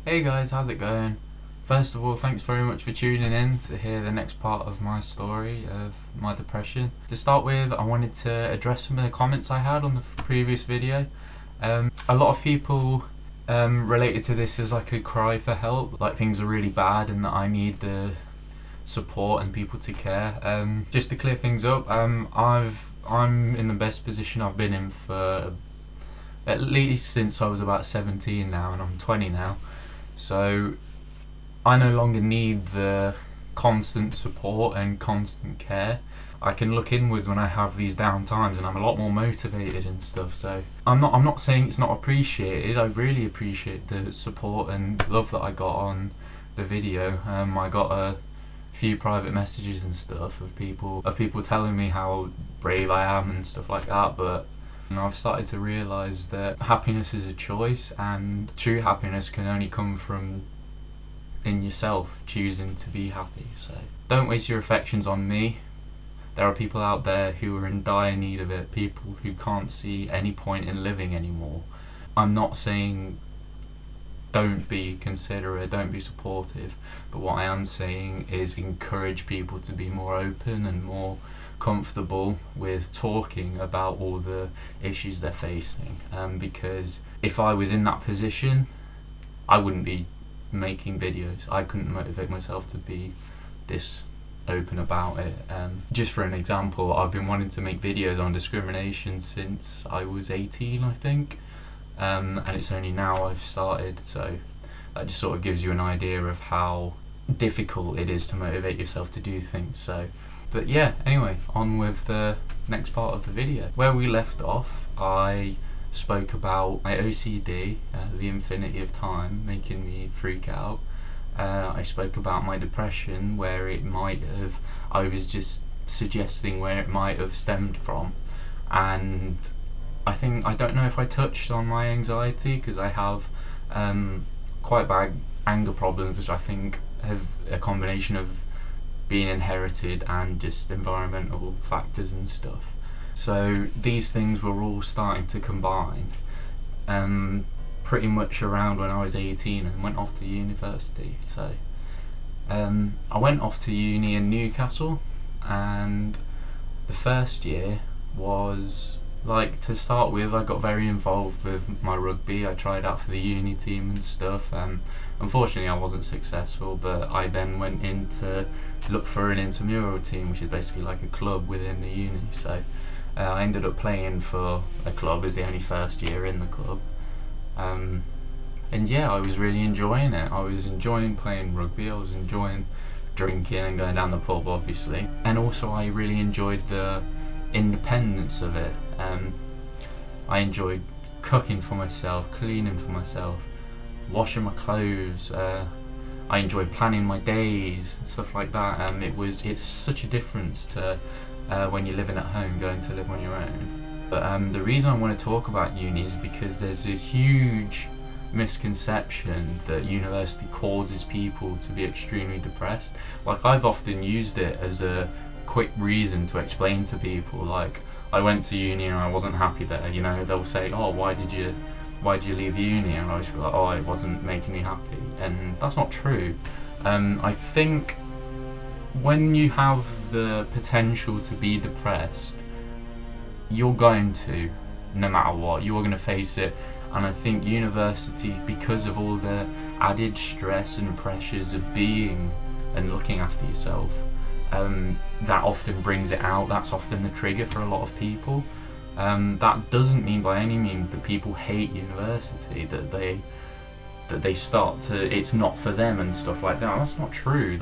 Hey guys, how's it going? First of all, thanks very much for tuning in to hear the next part of my story of my depression. To start with, I wanted to address some of the comments I had on the previous video. A lot of people related to this as like a cry for help, like things are really bad and that I need the support and people to care. Just to clear things up, I'm in the best position I've been in for at least since I was about 17 now, and I'm 20 now. So I no longer need the constant support and constant care. I can look inwards when I have these down times, and I'm a lot more motivated and stuff. So I'm not saying it's not appreciated. I really appreciate the support and love that I got on the video. I got a few private messages and stuff of people telling me how brave I am and stuff like that. But I've started to realise that happiness is a choice, and true happiness can only come from in yourself choosing to be happy. So don't waste your affections on me. There are people out there who are in dire need of it, people who can't see any point in living anymore. I'm not saying don't be considerate, don't be supportive, but what I am saying is encourage people to be more open and more comfortable with talking about all the issues they're facing, because if I was in that position, I wouldn't be making videos. I couldn't motivate myself to be this open about it. Just for an example, I've been wanting to make videos on discrimination since I was 18, I think, and it's only now I've started, so that just sort of gives you an idea of how difficult it is to motivate yourself to do things. So, but yeah, anyway, on with the next part of the video. Where we left off, I spoke about my OCD, the infinity of time, making me freak out. I spoke about my depression, where it might have, I was just suggesting where it might have stemmed from, and I don't know if I touched on my anxiety, because I have quite bad anger problems, which I think have a combination of being inherited and just environmental factors and stuff. So these things were all starting to combine pretty much around when I was 18 and went off to university. So I went off to uni in Newcastle, and the first year was, like, to start with, I got very involved with my rugby. I tried out for the uni team and stuff. Unfortunately, I wasn't successful, but I then went in to look for an intramural team, which is basically like a club within the uni. So I ended up playing for a club as the only first year in the club. And yeah, I was really enjoying it. I was enjoying playing rugby, I was enjoying drinking and going down the pub, obviously. And also I really enjoyed the independence of it. I enjoyed cooking for myself, cleaning for myself, washing my clothes. I enjoyed planning my days and stuff like that. It's such a difference to when you're living at home, going to live on your own. But the reason I want to talk about uni is because there's a huge misconception that university causes people to be extremely depressed. Like, I've often used it as a quick reason to explain to people, like, I went to uni and I wasn't happy there. You know, they'll say, oh, why did you leave uni? And I was like, oh, it wasn't making me happy. And that's not true. I think when you have the potential to be depressed, you're going to, no matter what, you're going to face it. And I think university, because of all the added stress and pressures of being and looking after yourself, that often brings it out. That's often the trigger for a lot of people. That doesn't mean by any means that people hate university, that they start to, it's not for them and stuff like that. That's not true.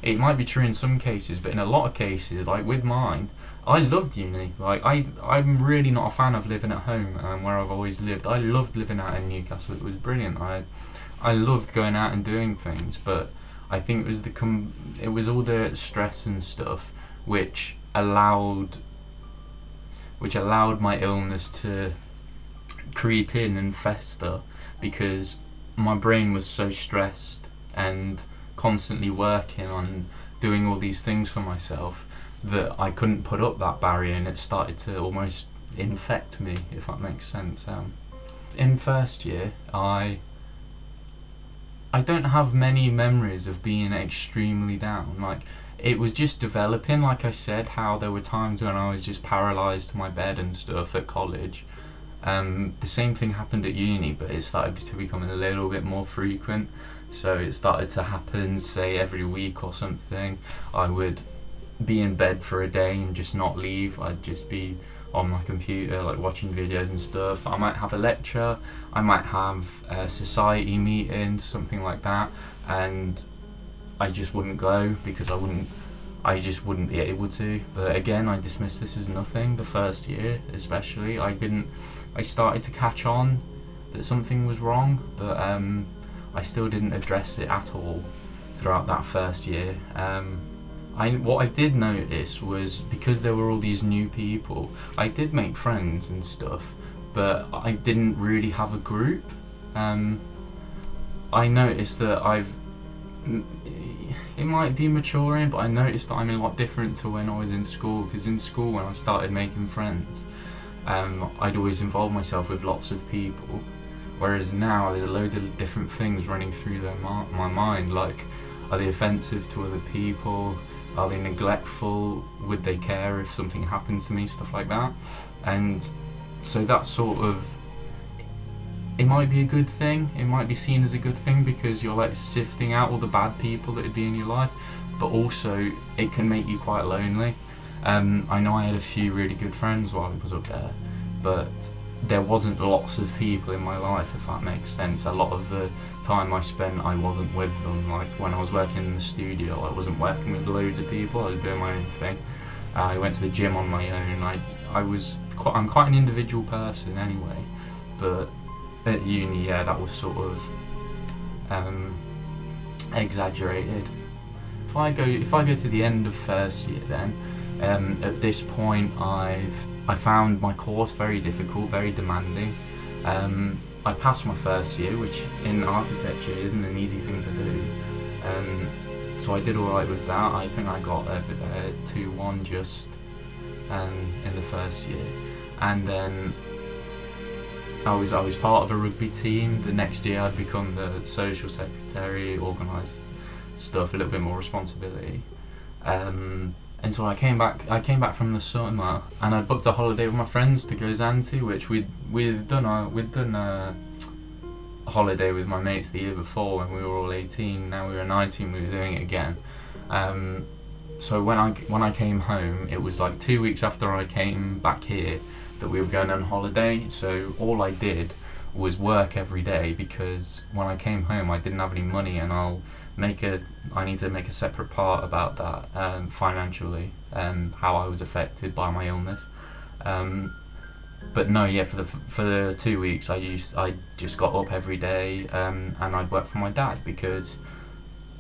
It might be true in some cases, but in a lot of cases, like with mine, I loved uni. Like, I'm really not a fan of living at home, where I've always lived. I loved living out in Newcastle. It was brilliant. I loved going out and doing things, but I think it was all the stress and stuff which allowed my illness to creep in and fester, because my brain was so stressed and constantly working on doing all these things for myself that I couldn't put up that barrier, and it started to almost infect me, if that makes sense. In first year, I I don't have many memories of being extremely down. Like, it was just developing, like I said, how there were times when I was just paralysed to my bed and stuff at college. The same thing happened at uni, but it started to become a little bit more frequent. So it started to happen, say, every week or something. I would be in bed for a day and just not leave. I'd just be on my computer, like watching videos and stuff. I might have a lecture, I might have a society meeting, something like that, and I just wouldn't go because I just wouldn't be able to. But again, I dismissed this as nothing. The first year especially, I started to catch on that something was wrong, but I still didn't address it at all throughout that first year. What I did notice was, because there were all these new people, I did make friends and stuff, but I didn't really have a group. I noticed that it might be maturing, but I noticed that I'm a lot different to when I was in school, because in school, when I started making friends, I'd always involve myself with lots of people, whereas now there's loads of different things running through my mind, like, are they offensive to other people? Are they neglectful? Would they care if something happened to me? Stuff like that. And so that sort of, it might be a good thing, it might be seen as a good thing because you're like sifting out all the bad people that would be in your life, but also it can make you quite lonely. I know I had a few really good friends while I was up there, but there wasn't lots of people in my life, if that makes sense. A lot of the time I spent, I wasn't with them. Like, when I was working in the studio, I wasn't working with loads of people, I was doing my own thing. I went to the gym on my own. I'm quite an individual person anyway, but at uni, yeah, that was sort of exaggerated. If I go to the end of first year then, at this point I found my course very difficult, very demanding. I passed my first year, which in architecture isn't an easy thing to do. So I did alright with that. I think I got a 2-1 just in the first year. And then I was part of a rugby team. The next year I'd become the social secretary, organised stuff, a little bit more responsibility. And so I came back from the summer, and I booked a holiday with my friends to go Zante, which we'd done a holiday with my mates the year before when we were all 18. Now we were 19, we were doing it again. So when I came home, it was like 2 weeks after I came back here that we were going on holiday. So all I did was work every day, because when I came home I didn't have any money, and I need to make a separate part about that financially, and how I was affected by my illness. But no, yeah, for the 2 weeks I just got up every day, and I'd work for my dad, because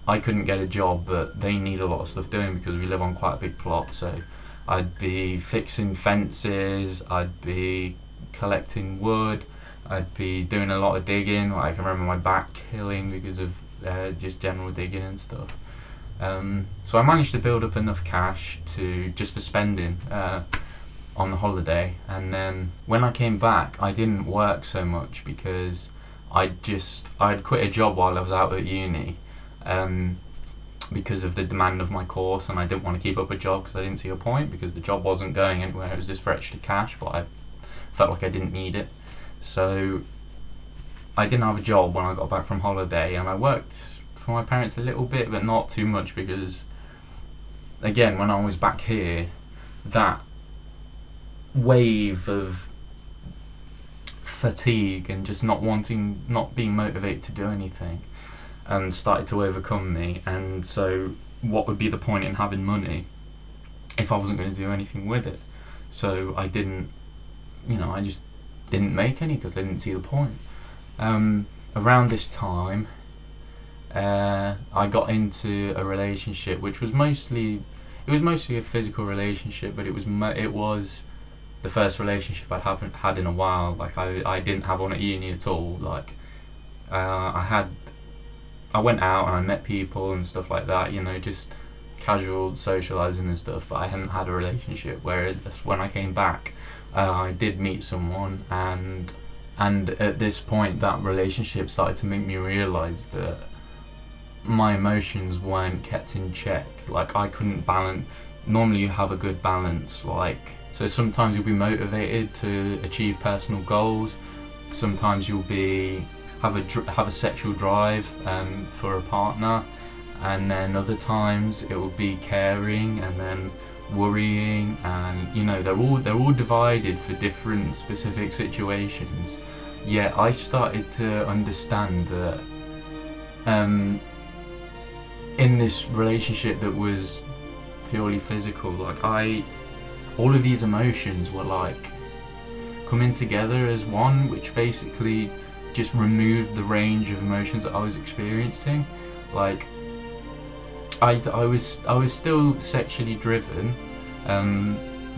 I couldn't get a job, but they need a lot of stuff doing because we live on quite a big plot. So I'd be fixing fences, I'd be collecting wood, I'd be doing a lot of digging. Like, I can remember my back killing because of just general digging and stuff. So I managed to build up enough cash just for spending on the holiday. And then when I came back, I didn't work so much because I'd quit a job while I was out at uni, because of the demand of my course, and I didn't want to keep up a job because I didn't see a point, because the job wasn't going anywhere. It was just for extra cash, but I felt like I didn't need it. So I didn't have a job when I got back from holiday, and I worked for my parents a little bit, but not too much, because again, when I was back here, that wave of fatigue and just not being motivated to do anything, and started to overcome me. And so what would be the point in having money if I wasn't going to do anything with it? So I just didn't make any because I didn't see the point. Around this time, I got into a relationship which was mostly a physical relationship, but it was the first relationship I haven't had in a while. Like, I didn't have one at uni at all. Like, I went out and I met people and stuff like that, just casual socialising and stuff, but I hadn't had a relationship. Whereas when I came back, I did meet someone, and at this point that relationship started to make me realise that my emotions weren't kept in check. Like, I couldn't balance. Normally you have a good balance, like, so sometimes you'll be motivated to achieve personal goals, sometimes you'll be have a sexual drive for a partner, and then other times it will be caring, and then worrying, and you know, they're all divided for different specific situations. Yet I started to understand that in this relationship that was purely physical, like, all of these emotions were like coming together as one, which basically just removed the range of emotions that I was experiencing. Like, I was still sexually driven,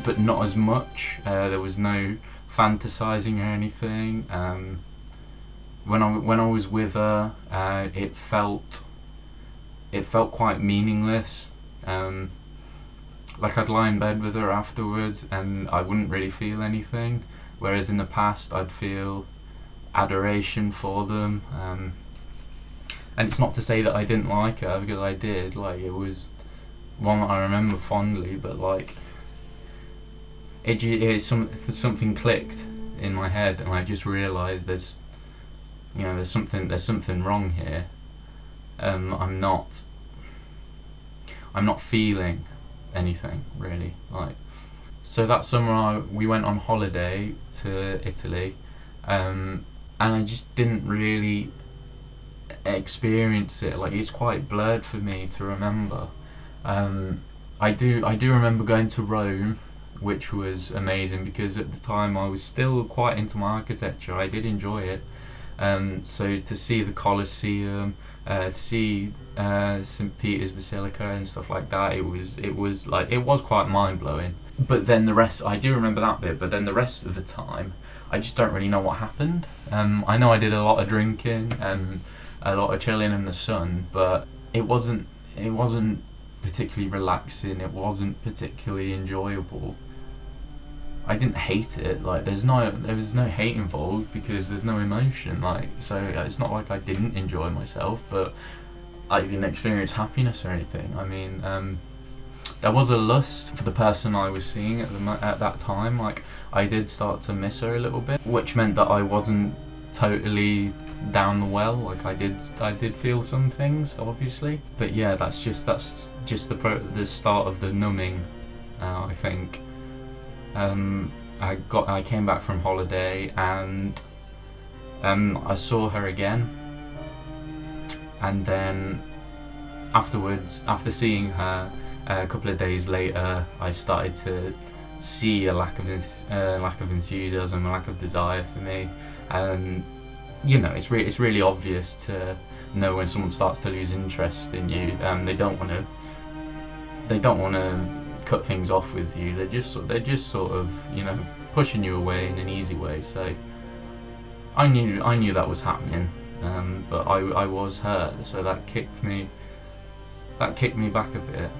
but not as much. There was no fantasizing or anything. When I was with her, it felt quite meaningless. Like, I'd lie in bed with her afterwards and I wouldn't really feel anything, whereas in the past I'd feel adoration for them. And it's not to say that I didn't like her, because I did. Like, it was one that I remember fondly, but like, something clicked in my head, and I just realised there's something wrong here. I'm not feeling anything really. Like, so that summer we went on holiday to Italy, and I just didn't really experience it. Like, it's quite blurred for me to remember. I do remember going to Rome, which was amazing, because at the time I was still quite into my architecture. I did enjoy it. So to see the Colosseum, to see St. Peter's Basilica and stuff like that, it was quite mind-blowing. But then the rest, I do remember that bit, but then the rest of the time I just don't really know what happened. I know I did a lot of drinking and a lot of chilling in the sun, but it wasn't particularly relaxing, it wasn't particularly enjoyable. I didn't hate it. Like, there was no hate involved, because there's no emotion. Like, so it's not like I didn't enjoy myself, but I didn't experience happiness or anything. I mean, there was a lust for the person I was seeing at that time. Like, I did start to miss her a little bit, which meant that I wasn't totally down the well. Like, I did feel some things, obviously, but yeah, that's just the start of the numbing. I think. I came back from holiday, and I saw her again, and then afterwards, after seeing her a couple of days later, I started to see a lack of enthusiasm, a lack of desire for me. And you know, it's really obvious to know when someone starts to lose interest in you. They don't want to cut things off with you. They're just sort of, you know, pushing you away in an easy way. So I knew that was happening, but I was hurt. So that kicked me back a bit,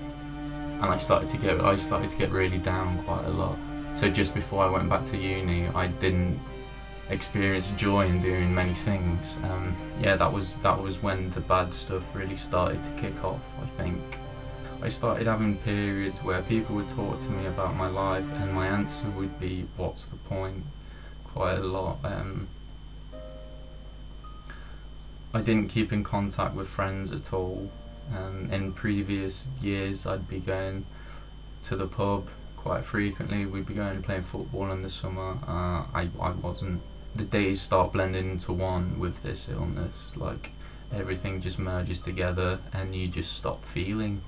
and I started to get really down quite a lot. So just before I went back to uni, I didn't experience joy in doing many things. Yeah, that was when the bad stuff really started to kick off, I think. I started having periods where people would talk to me about my life, and my answer would be, what's the point? Quite a lot. I didn't keep in contact with friends at all. In previous years, I'd be going to the pub quite frequently. We'd be going and playing football in the summer. I wasn't. The days start blending into one with this illness. Like, everything just merges together, and you just stop feeling.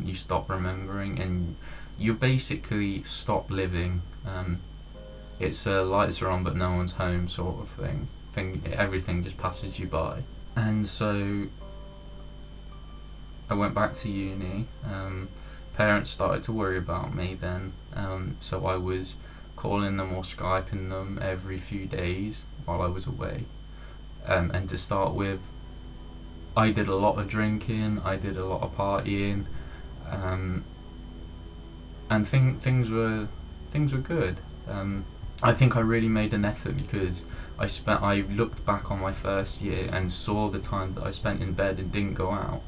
You stop remembering, and you basically stop living. It's lights are on but no one's home sort of thing. Everything just passes you by. And so I went back to uni. Parents started to worry about me then, so I was calling them or Skyping them every few days while I was away. And to start with, I did a lot of drinking, I did a lot of partying, and things were good. I think I really made an effort, because I looked back on my first year and saw the times that I spent in bed and didn't go out,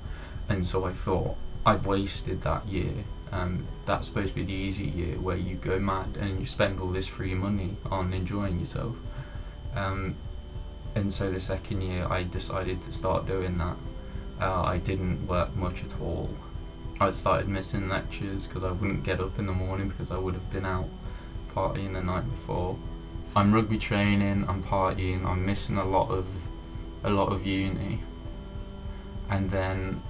and so I thought, I've wasted that year. That's supposed to be the easy year where you go mad and you spend all this free money on enjoying yourself. And so the second year I decided to start doing that. I didn't work much at all. I started missing lectures because I wouldn't get up in the morning because I would have been out partying the night before. I'm rugby training, I'm partying, I'm missing a lot of uni, and then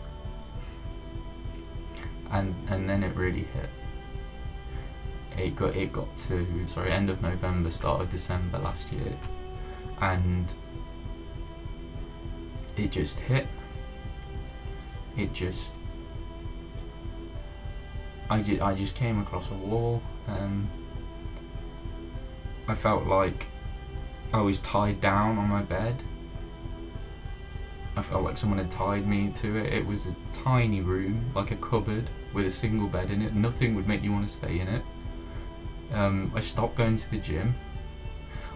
it really hit. It got to end of November, start of December last year, and it just hit. I just came across a wall. I felt like I was tied down on my bed. I felt like someone had tied me to it. It was a tiny room, like a cupboard with a single bed in it. Nothing would make you want to stay in it. I stopped going to the gym.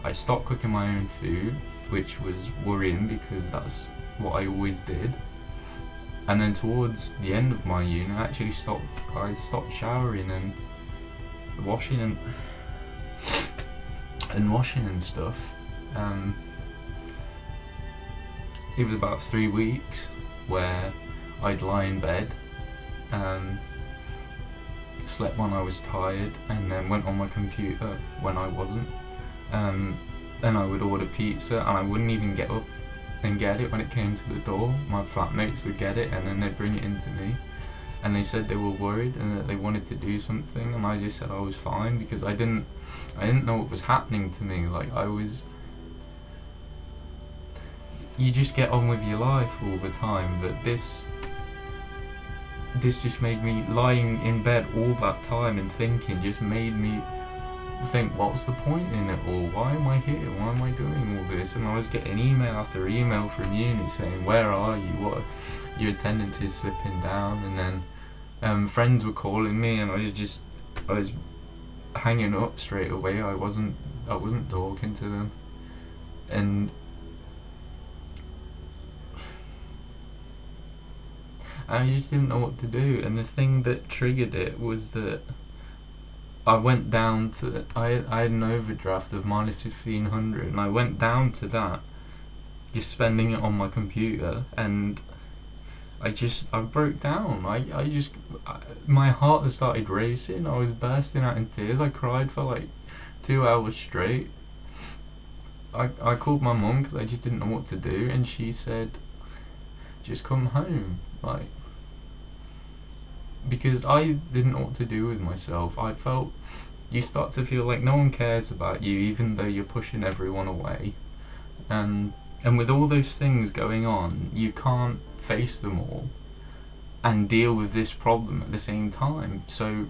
I stopped cooking my own food, which was worrying because that's what I always did. And then towards the end of my uni, I stopped showering and washing and stuff. It was about 3 weeks where I'd lie in bed, slept when I was tired, and then went on my computer when I wasn't. Then I would order pizza and I wouldn't even get up and get it when it came to the door. My flatmates would get it and then they'd bring it in to me. And they said they were worried and that they wanted to do something, and I just said I was fine because I didn't know what was happening to me. Like, you just get on with your life all the time, but this just made me, lying in bed all that time and thinking, just made me think, what's the point in it all? Why am I here? Why am I doing all this? And I was getting email after email from uni saying, where are you? What, your attendance is slipping down. And then friends were calling me and I was hanging up straight away. I wasn't talking to them. And I just didn't know what to do. And the thing that triggered it was that I went down to, I had an overdraft of -1500, and I went down to that, just spending it on my computer, and I broke down. My heart started racing. I was bursting out in tears. I cried for like 2 hours straight. I called my mum because I just didn't know what to do, and she said, just come home, like, because I didn't know what to do with myself. I felt, you start to feel like no one cares about you, even though you're pushing everyone away. And with all those things going on, you can't face them all and deal with this problem at the same time. So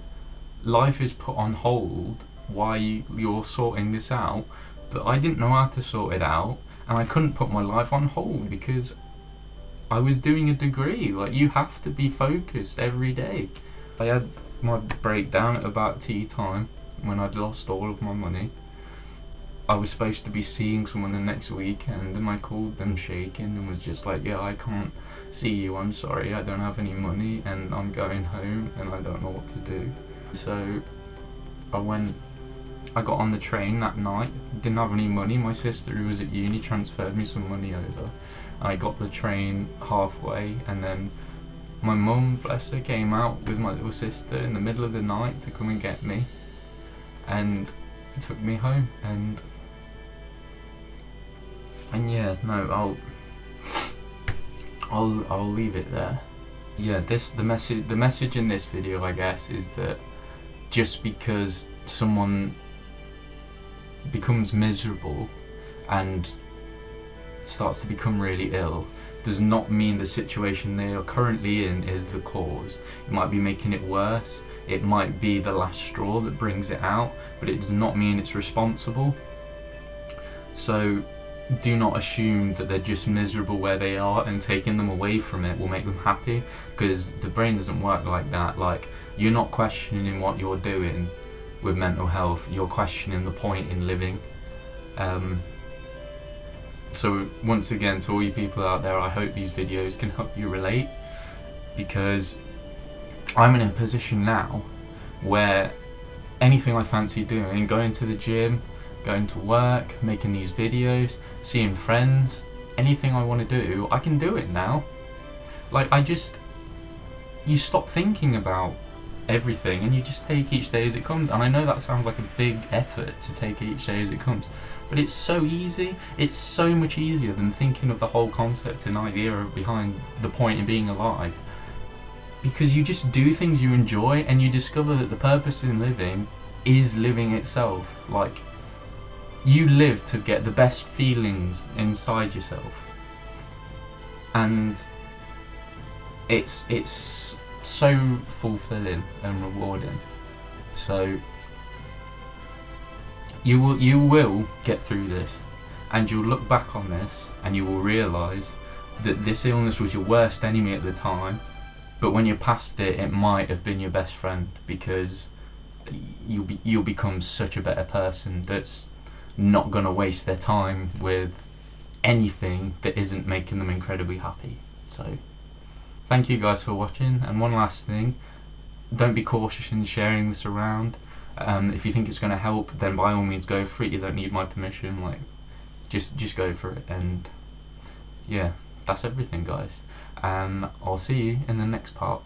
life is put on hold while you're sorting this out, but I didn't know how to sort it out, and I couldn't put my life on hold because I was doing a degree. Like, you have to be focused every day. I had my breakdown at about tea time when I'd lost all of my money. I was supposed to be seeing someone the next weekend, and I called them shaking and was just like, yeah, I can't see you, I'm sorry, I don't have any money and I'm going home and I don't know what to do. So I got on the train that night, didn't have any money. My sister, who was at uni, transferred me some money over. I got the train halfway, and then my mum, bless her, came out with my little sister in the middle of the night to come and get me, and took me home. And yeah, no, I'll leave it there. Yeah, the message in this video, I guess, is that just because someone becomes miserable and starts to become really ill does not mean the situation they are currently in is the cause. It might be making it worse, it might be the last straw that brings it out, but it does not mean it's responsible. So do not assume that they're just miserable where they are and taking them away from it will make them happy, because the brain doesn't work like that. Like, you're not questioning what you're doing with mental health, you're questioning the point in living. So once again, to all you people out there, I hope these videos can help you relate, because I'm in a position now where anything I fancy doing, going to the gym, going to work, making these videos, seeing friends, anything I want to do, I can do it now. Like, you stop thinking about everything and you just take each day as it comes. And I know that sounds like a big effort to take each day as it comes, but it's so easy. It's so much easier than thinking of the whole concept and idea behind the point in being alive, because you just do things you enjoy and you discover that the purpose in living is living itself. Like, you live to get the best feelings inside yourself, and it's so fulfilling and rewarding. So you will get through this, and you'll look back on this and you will realise that this illness was your worst enemy at the time, but when you're past it, it might have been your best friend, because you'll become such a better person that's not gonna waste their time with anything that isn't making them incredibly happy. So thank you guys for watching, and one last thing, don't be cautious in sharing this around. If you think it's going to help, then by all means go for it. You don't need my permission. Like, just go for it. And yeah, that's everything, guys. I'll see you in the next part.